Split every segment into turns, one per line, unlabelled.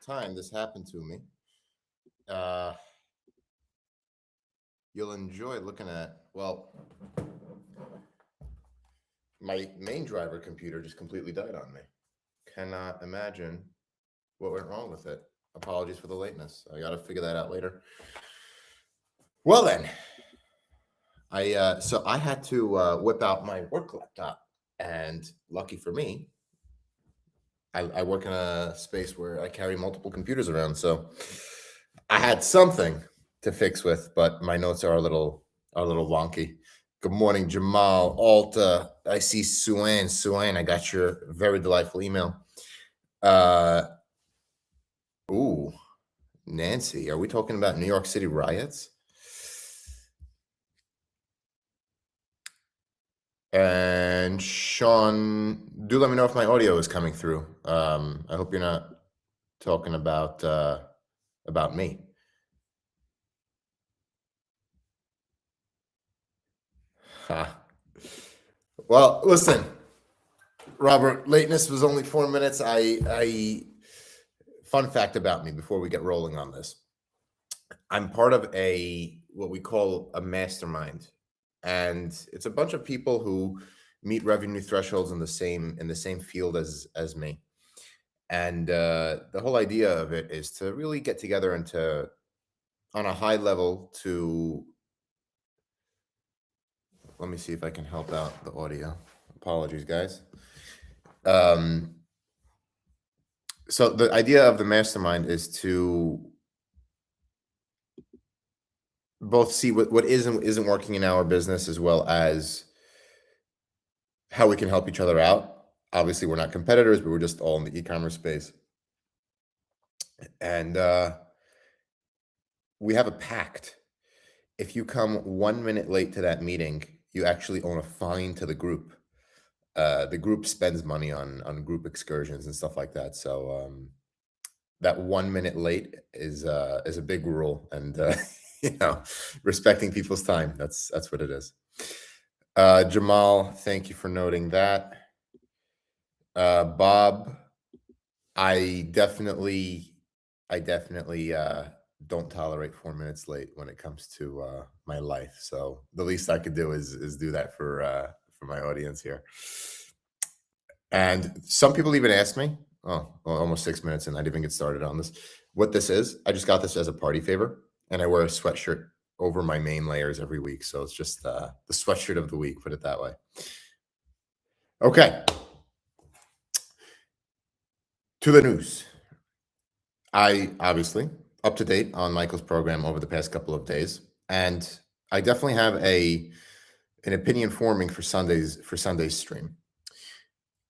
time this happened to me. You'll enjoy looking at, well, my main driver computer just completely died on me. Cannot imagine what went wrong with it. Apologies for the lateness. I got to figure that out later. Well then, so I had to whip out my work laptop, and lucky for me, I work in a space where I carry multiple computers around, so I had something to fix with, but my notes are a little wonky. Good morning, Jamal, Alta. I see Suan. Suan, I got your very delightful email. Ooh, Nancy, are we talking about New York City riots? And Sean, do let me know if my audio is coming through. I hope you're not talking about me. Well, listen, Robert, lateness was only 4 minutes. Fun fact about me before we get rolling on this. I'm part of what we call a mastermind, and it's a bunch of people who meet revenue thresholds in the same field as me. And the whole idea of it is to really get together and on a high level, let me see if I can help out the audio. Apologies, guys. So the idea of the mastermind is to both see what isn't working in our business, as well as how we can help each other out. Obviously, we're not competitors, but we're just all in the e-commerce space. And we have a pact. If you come 1 minute late to that meeting, you actually own a fine to the group. The group spends money on group excursions and stuff like that. So that 1 minute late is a big rule, and respecting people's time. That's what it is. Jamal, thank you for noting that. Bob, I definitely don't tolerate 4 minutes late when it comes to my life. So the least I could do is do that for my audience here. And some people even ask me, almost 6 minutes in, I didn't even get started on this, what this is. I just got this as a party favor, and I wear a sweatshirt over my main layers every week. So it's just the sweatshirt of the week, put it that way. Okay. To the news. I obviously up to date on Michael's program over the past couple of days, and I definitely have an opinion forming for Sunday's stream.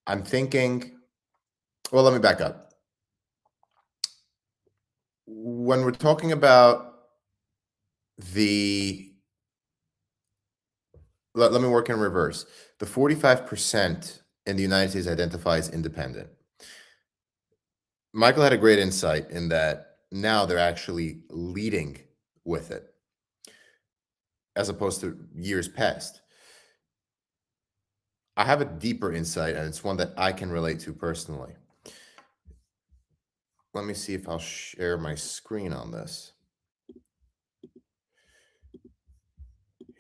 I'm thinking, well, let me back up. When we're talking about let me work in reverse. The 45% in the United States identifies independent. Michael had a great insight in that now they're actually leading with it, as opposed to years past. I have a deeper insight, and it's one that I can relate to personally. Let me see if I'll share my screen on this.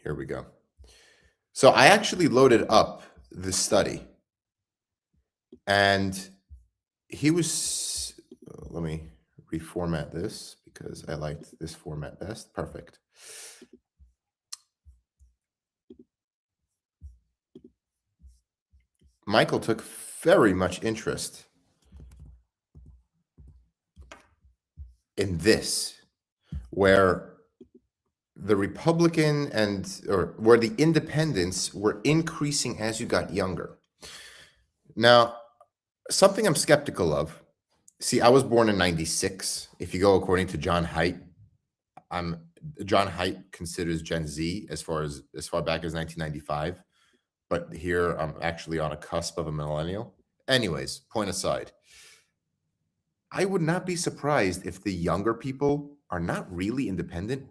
Here we go. So I actually loaded up the study, and let me reformat this because I liked this format best. Perfect. Michael took very much interest in this, where the Republican where the independents were increasing as you got younger. Now, something I'm skeptical of. See, I was born in 96. If you go according to John Haidt, John Haidt considers Gen Z as far back as 1995. But here I'm actually on a cusp of a millennial. Anyways, point aside, I would not be surprised if the younger people are not really independent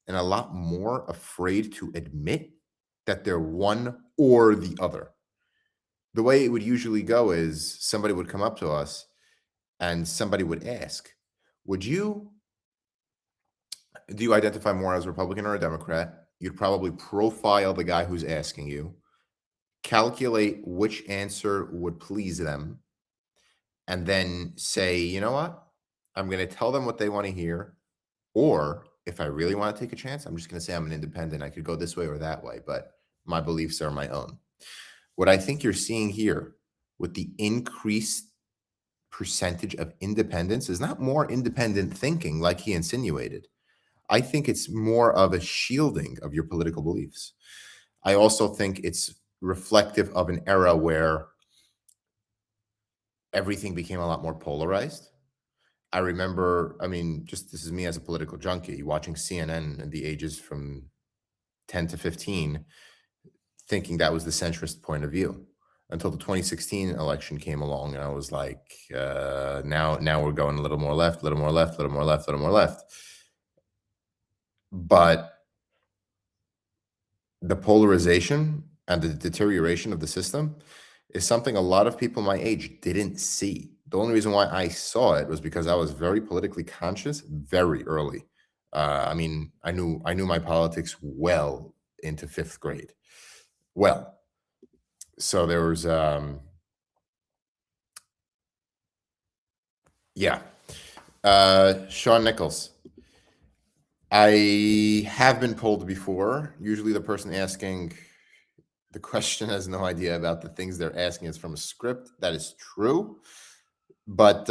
and a lot more afraid to admit that they're one or the other. The way it would usually go is somebody would come up to us and somebody would ask, do you identify more as a Republican or a Democrat? You'd probably profile the guy who's asking you, calculate which answer would please them, and then say, you know what? I'm going to tell them what they want to hear. Or if I really want to take a chance, I'm just going to say I'm an independent. I could go this way or that way, but my beliefs are my own. What I think you're seeing here with the increased percentage of independence is not more independent thinking like he insinuated. I think it's more of a shielding of your political beliefs. I also think it's reflective of an era where everything became a lot more polarized. I remember, just this is me as a political junkie, watching CNN at the ages from 10 to 15, thinking that was the centrist point of view until the 2016 election came along. And I was like, now we're going a little more left, a little more left, a little more left, a little more left. But the polarization and the deterioration of the system is something a lot of people my age didn't see. The only reason why I saw it was because I was very politically conscious very early. I knew my politics well into 5th grade. Well, so there was, Sean Nichols. I have been polled before. Usually the person asking the question has no idea about the things they're asking. It's from a script. That is true. But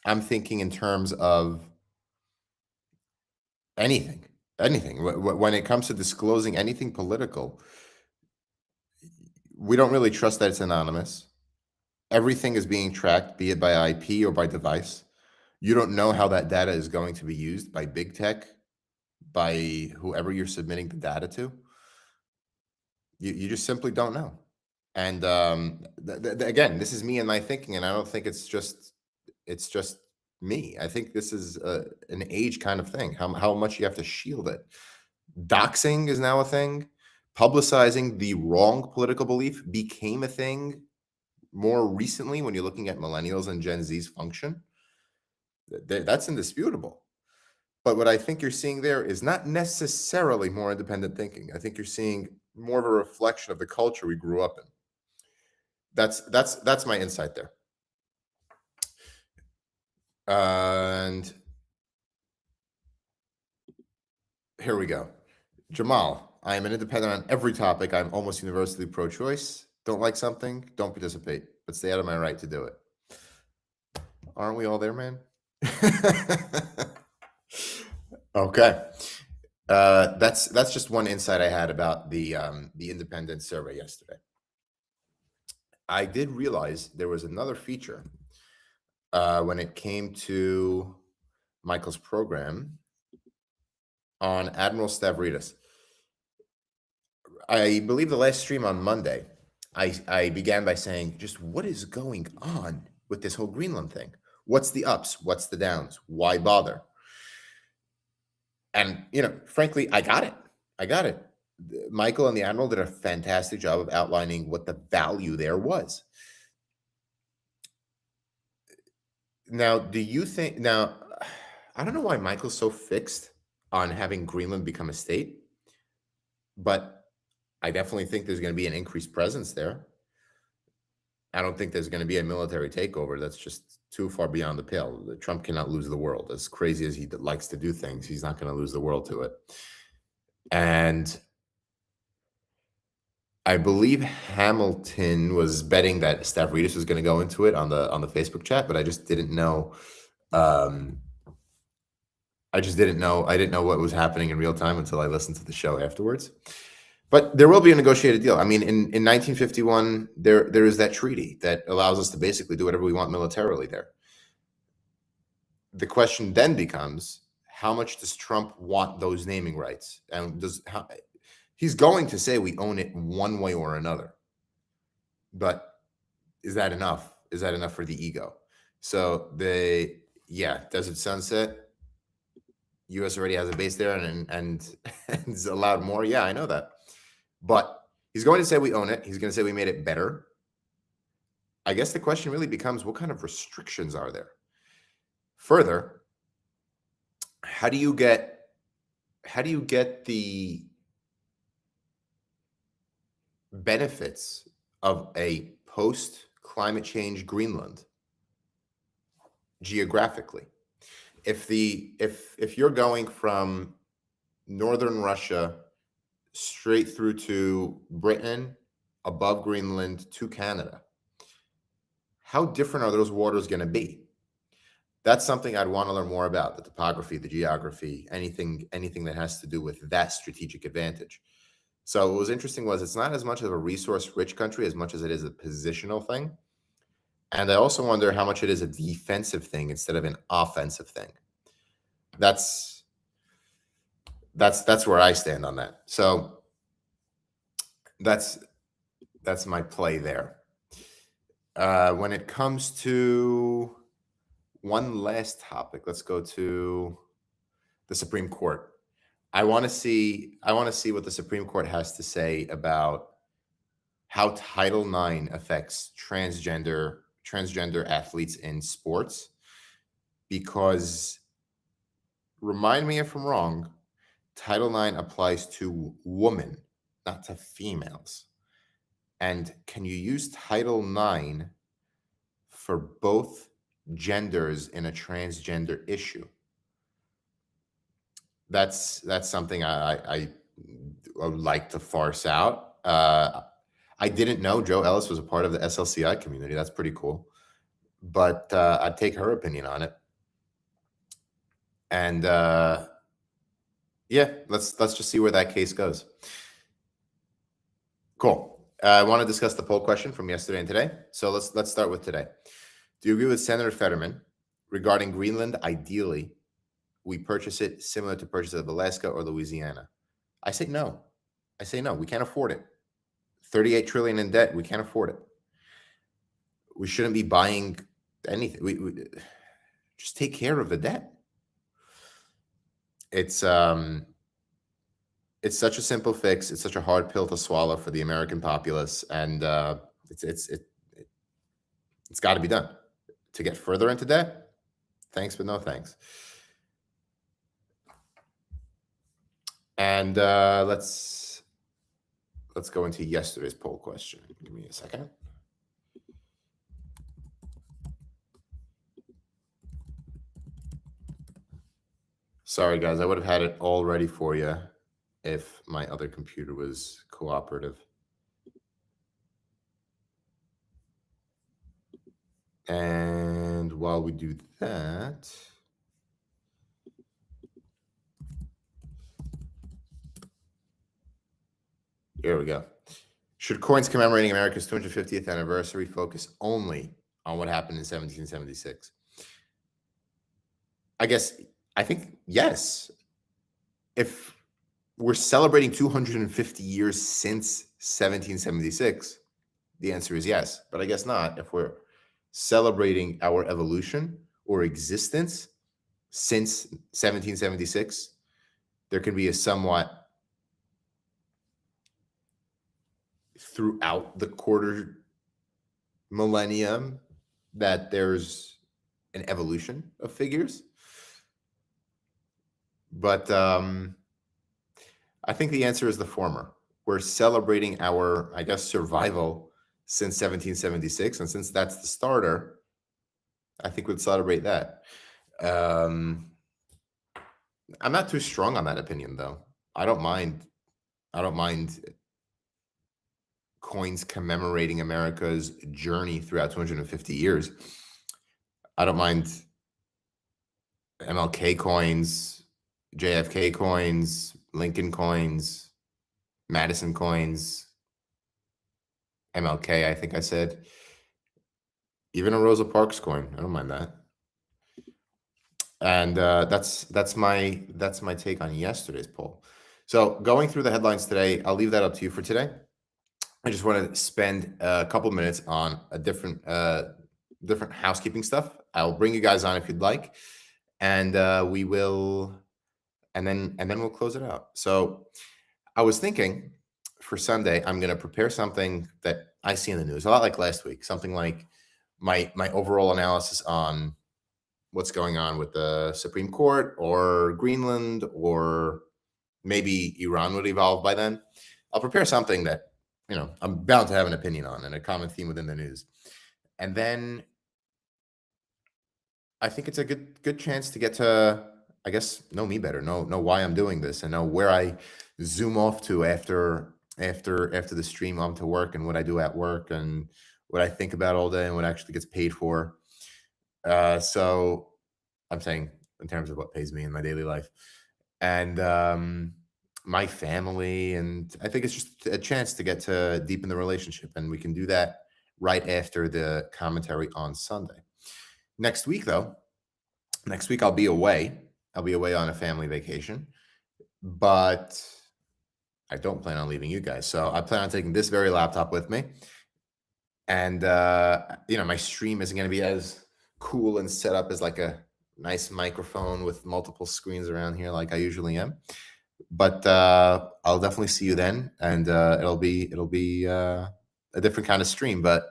I'm thinking in terms of anything. When it comes to disclosing anything political, we don't really trust that it's anonymous. Everything is being tracked, be it by IP or by device. You don't know how that data is going to be used by big tech, by whoever you're submitting the data to. You just simply don't know. And again, this is me and my thinking, and I don't think it's just me. I think this is an age kind of thing. How much you have to shield it. Doxing is now a thing. Publicizing the wrong political belief became a thing more recently when you're looking at millennials and Gen Z's function. That's indisputable. But what I think you're seeing there is not necessarily more independent thinking. I think you're seeing more of a reflection of the culture we grew up in. That's my insight there. And here we go. Jamal, I am an independent on every topic. I'm almost universally pro-choice. Don't like something, don't participate, but stay out of my right to do it. Aren't we all there, man? Okay. That's just one insight I had about the independent survey yesterday. I did realize there was another feature when it came to Michael's program on Admiral Stavridis. I believe the last stream on Monday, I began by saying, just what is going on with this whole Greenland thing? What's the ups? What's the downs? Why bother? And, frankly, I got it. Michael and the Admiral did a fantastic job of outlining what the value there was. Now, do you think, I don't know why Michael's so fixed on having Greenland become a state, but I definitely think there's going to be an increased presence there. I don't think there's going to be a military takeover. That's just too far beyond the pale. Trump cannot lose the world. As crazy as he likes to do things, he's not going to lose the world to it. And I believe Hamilton was betting that Stavridis was going to go into it on the Facebook chat, but I just didn't know. I didn't know what was happening in real time until I listened to the show afterwards. But there will be a negotiated deal. I mean, in 1951, there is that treaty that allows us to basically do whatever we want militarily there. The question then becomes, how much does Trump want those naming rights? And he's going to say we own it one way or another. But is that enough? Is that enough for the ego? So Desert Sunset, U.S. already has a base there and it's allowed more. Yeah, I know that. But he's going to say we own it. He's going to say we made it better. I guess the question really becomes, what kind of restrictions are there? Further, how do you get the benefits of a post-climate change Greenland geographically? If you're going from northern Russia straight through to Britain, above Greenland to Canada, how different are those waters going to be? That's something I'd want to learn more about: the topography, the geography, anything that has to do with that strategic advantage. So what was interesting was it's not as much of a resource-rich country as much as it is a positional thing. And I also wonder how much it is a defensive thing instead of an offensive thing. That's where I stand on that. So that's my play there. When it comes to one last topic, let's go to the Supreme Court. I want to see what the Supreme Court has to say about how Title IX affects transgender athletes in sports, because, remind me if I'm wrong, Title IX applies to women, not to females. And can you use Title IX for both genders in a transgender issue? That's something I would like to farce out. I didn't know Joe Ellis was a part of the SLCI community. That's pretty cool. But I'd take her opinion on it. And yeah, let's just see where that case goes. Cool. I want to discuss the poll question from yesterday and today. So let's start with today. Do you agree with Senator Fetterman regarding Greenland? Ideally, we purchase it similar to purchase of Alaska or Louisiana. I say no. We can't afford it. 38 trillion in debt. We can't afford it. We shouldn't be buying anything. We just take care of the debt. It's such a simple fix. It's such a hard pill to swallow for the American populace, and it's got to be done. To get further into debt, thanks but no thanks. And let's go into yesterday's poll question. Give me a second. Sorry, guys. I would have had it all ready for you if my other computer was cooperative. And while we do that, here we go. Should coins commemorating America's 250th anniversary focus only on what happened in 1776? I think yes. If we're celebrating 250 years since 1776, the answer is yes. But I guess not. If we're celebrating our evolution or existence since 1776, there can be a somewhat throughout the quarter millennium that there's an evolution of figures. But I think the answer is the former. We're celebrating our, I guess, survival since 1776. And since that's the starter, I think we'd celebrate that. I'm not too strong on that opinion, though. I don't mind coins commemorating America's journey throughout 250 years. I don't mind MLK coins, JFK coins, Lincoln coins, Madison coins, MLK, I think I said. Even a Rosa Parks coin. I don't mind that. And that's my take on yesterday's poll. So going through the headlines today, I'll leave that up to you for today. I just want to spend a couple minutes on a different housekeeping stuff. I'll bring you guys on if you'd like, and we will, and then we'll close it out. So I was thinking for Sunday, I'm going to prepare something that I see in the news, a lot like last week, something like my overall analysis on what's going on with the Supreme Court or Greenland, or maybe Iran would evolve by then. I'll prepare something that, I'm bound to have an opinion on and a common theme within the news. And then I think it's a good chance to get to, I guess, know me better, know why I'm doing this, and know where I zoom off to after the stream on to work, and what I do at work, and what I think about all day, and what actually gets paid for. So I'm saying in terms of what pays me in my daily life, and my family, and I think it's just a chance to get to deepen the relationship, and we can do that right after the commentary on Sunday. Next week, though, I'll be away. I'll be away on a family vacation, but I don't plan on leaving you guys. So I plan on taking this very laptop with me. And, my stream isn't going to be as cool and set up as like a nice microphone with multiple screens around here like I usually am. But I'll definitely see you then. And it'll be a different kind of stream. But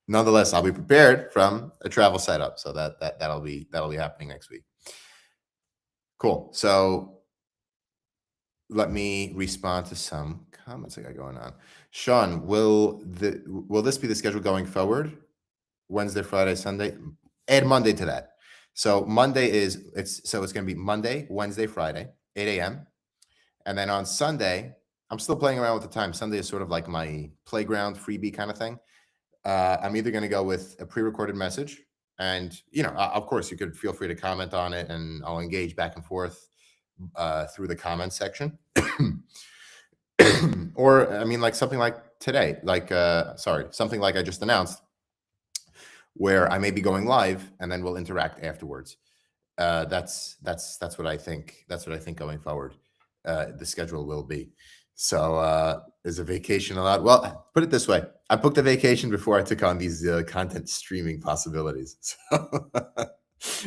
nonetheless, I'll be prepared from a travel setup. So that'll be happening next week. Cool. So let me respond to some comments I got going on. Sean, will this be the schedule going forward? Wednesday, Friday, Sunday? Add Monday to that. So Monday it's going to be Monday, Wednesday, Friday, 8 a.m. And then on Sunday, I'm still playing around with the time. Sunday is sort of like my playground freebie kind of thing. I'm either going to go with a pre-recorded message, and of course you could feel free to comment on it, and I'll engage back and forth through the comment section. Or like something like today, something like I just announced, where I may be going live and then we'll interact afterwards. That's what I think. That's what I think going forward. The schedule will be. So is a vacation allowed? Well, put it this way: I booked a vacation before I took on these content streaming possibilities.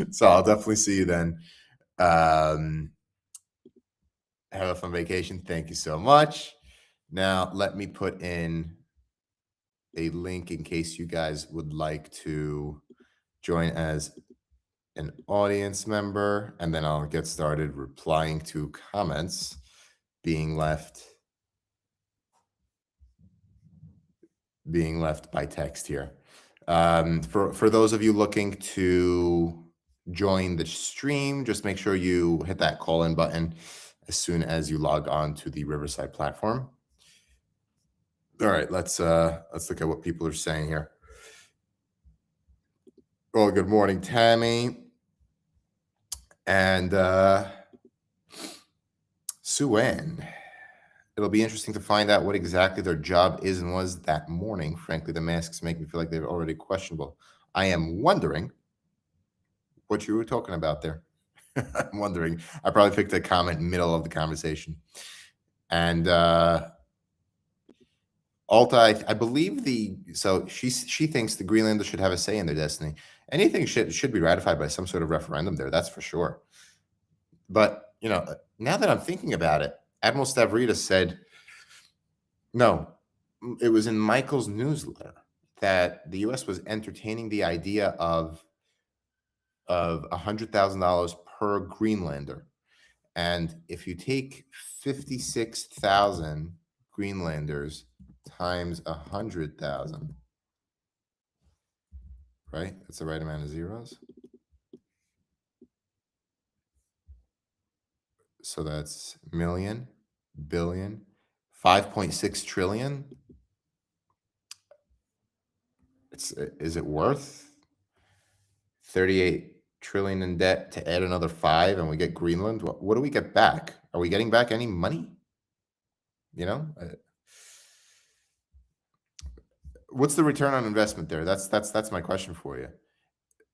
So I'll definitely see you then. Have a fun vacation. Thank you so much. Now let me put in a link in case you guys would like to join as an audience member, and then I'll get started replying to comments being left by text here. For those of you looking to join the stream, just make sure you hit that call-in button as soon as you log on to the Riverside platform. All right, let's look at what people are saying here. Well, good morning, Tammy. And Sue Ann. It'll be interesting to find out what exactly their job is and was that morning. Frankly, the masks make me feel like they're already questionable. I am wondering what you were talking about there. I'm wondering. I probably picked a comment middle of the conversation. And Alta, I believe she thinks the Greenlanders should have a say in their destiny. Anything should be ratified by some sort of referendum there, that's for sure. But, now that I'm thinking about it, Admiral Stavridis said, no, it was in Michael's newsletter that the U.S. was entertaining the idea of $100,000 per Greenlander. And if you take 56,000 Greenlanders times 100,000, right? That's the right amount of zeros. So that's million, billion, 5.6 trillion. Is it worth 38 trillion in debt to add another 5 and we get Greenland? What do we get back? Are we getting back any money? What's the return on investment there? That's my question for you.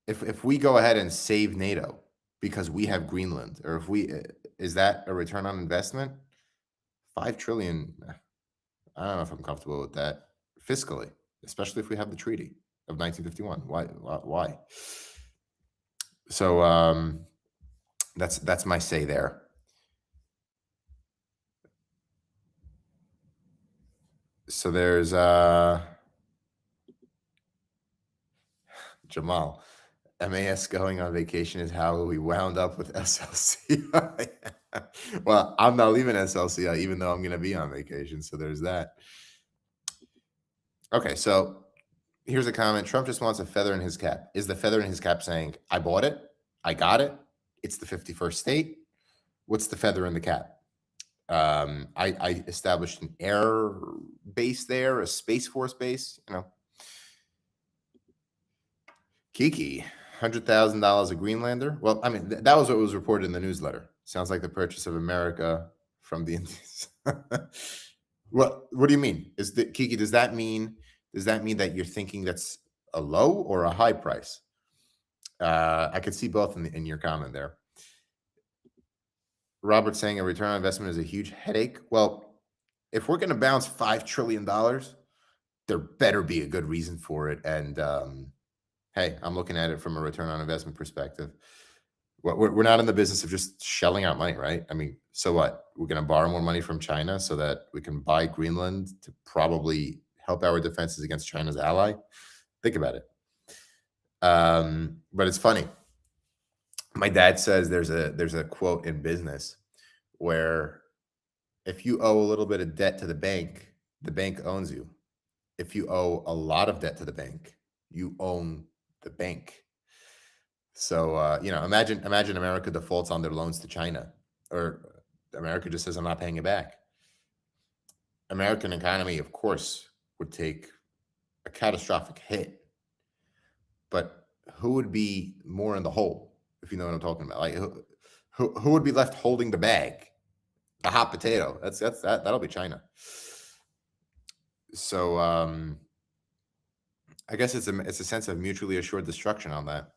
If we go ahead and save NATO because we have Greenland, or is that a return on investment? 5 trillion. I don't know if I'm comfortable with that fiscally, especially if we have the treaty of 1951. Why? So that's my say there. So there's Jamal. MAS going on vacation is how we wound up with SLCI. Well, I'm not leaving SLCI, even though I'm going to be on vacation. So there's that. Okay, so here's a comment. Trump just wants a feather in his cap. Is the feather in his cap saying, I bought it, I got it, it's the 51st state? What's the feather in the cap? I established an air base there, a Space Force base, Kiki, $100,000 a Greenlander. Well, I mean, that was what was reported in the newsletter. Sounds like the purchase of America from the Indians. What do you mean? Kiki? Does that mean that you're thinking that's a low or a high price? I could see both in your comment there. Robert saying a return on investment is a huge headache. Well, if we're going to bounce $5 trillion, there better be a good reason for it. And hey, I'm looking at it from a return on investment perspective. We're not in the business of just shelling out money, right? I mean, so what? We're going to borrow more money from China so that we can buy Greenland to probably help our defenses against China's ally. Think about it. But it's funny. My dad says there's a quote in business where if you owe a little bit of debt to the bank owns you. If you owe a lot of debt to the bank, you own the bank. So imagine America defaults on their loans to China, or America just says, I'm not paying it back. American economy, of course, would take a catastrophic hit, but who would be more in the hole, if you know what I'm talking about? Like who would be left holding the bag, the hot potato? That'll be China. So I guess it's a sense of mutually assured destruction on that.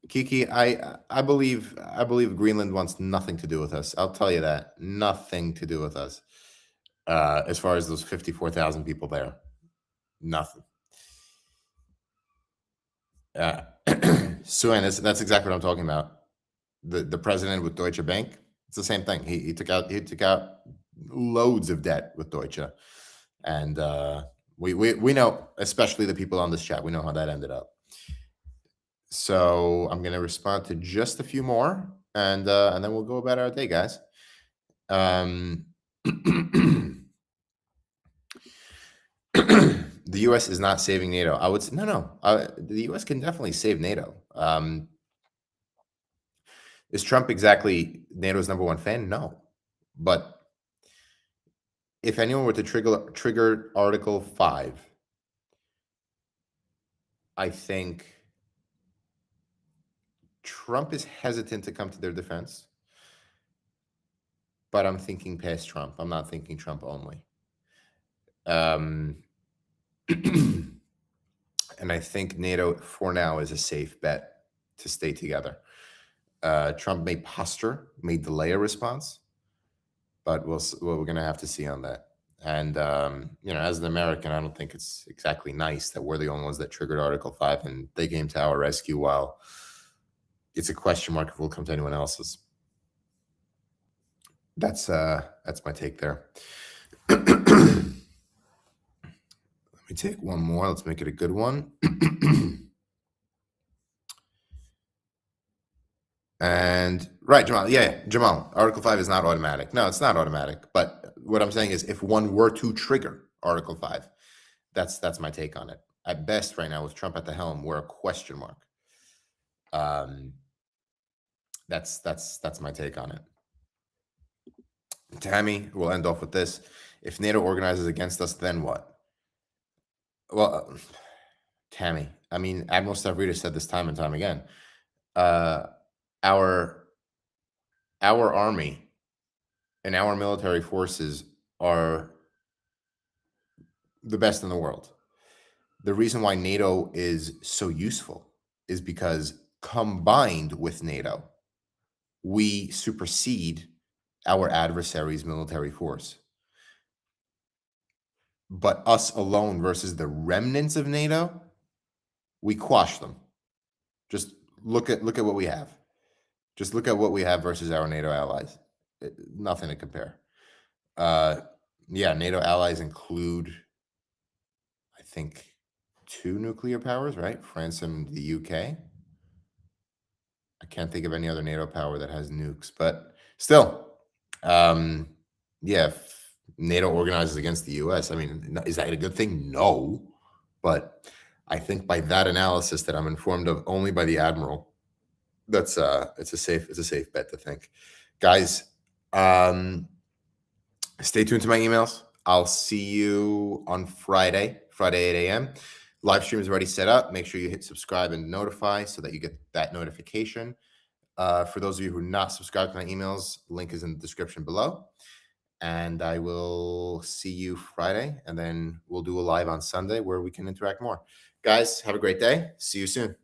Kiki, I believe Greenland wants nothing to do with us. I'll tell you that. Nothing to do with us. As far as those 54,000 people there. Nothing. So, and that's exactly what I'm talking about. The president with Deutsche Bank, it's the same thing. He took out loads of debt with Deutsche. And we know, especially the people on this chat, we know how that ended up. So I'm going to respond to just a few more, and then we'll go about our day, guys. The U.S. is not saving NATO. I would say no. The U.S. can definitely save NATO. Is Trump exactly NATO's number one fan? No, but if anyone were to trigger Article 5, I think Trump is hesitant to come to their defense, but I'm thinking past Trump. I'm not thinking Trump only. And I think NATO, for now, is a safe bet to stay together. Trump may posture, may delay a response, but we're going to have to see on that. And, as an American, I don't think it's exactly nice that we're the only ones that triggered Article 5 and they came to our rescue, while it's a question mark if we'll come to anyone else's. That's my take there. Let me take one more. Let's make it a good one. And right, Jamal. Yeah, Jamal. Article 5 is not automatic. No, it's not automatic. But what I'm saying is, if one were to trigger Article 5, that's my take on it. At best, right now, with Trump at the helm, we're a question mark. That's my take on it. Tammy, we'll end off with this. If NATO organizes against us, then what? Well, Tammy, I mean, Admiral Stavridis said this time and time again. Our army and our military forces are the best in the world. The reason why NATO is so useful is because combined with NATO, we supersede our adversary's military force. But us alone versus the remnants of NATO, we quash them. Just look at what we have. Just look at what we have versus our NATO allies. Nothing to compare. NATO allies include, I think, two nuclear powers, right? France and the UK. I can't think of any other NATO power that has nukes, but still, yeah, if NATO organizes against the US, I mean, is that a good thing? No, but I think by that analysis that I'm informed of only by the admiral, that's it's a safe bet to think. Guys, stay tuned to my emails. I'll see you on Friday 8 a.m. Live stream is already set up. Make sure you hit subscribe and notify so that you get that notification. For those of you who are not subscribed to my emails, link is in the description below. And I will see you Friday, and then we'll do a live on Sunday where we can interact more. Guys, have a great day. See you soon.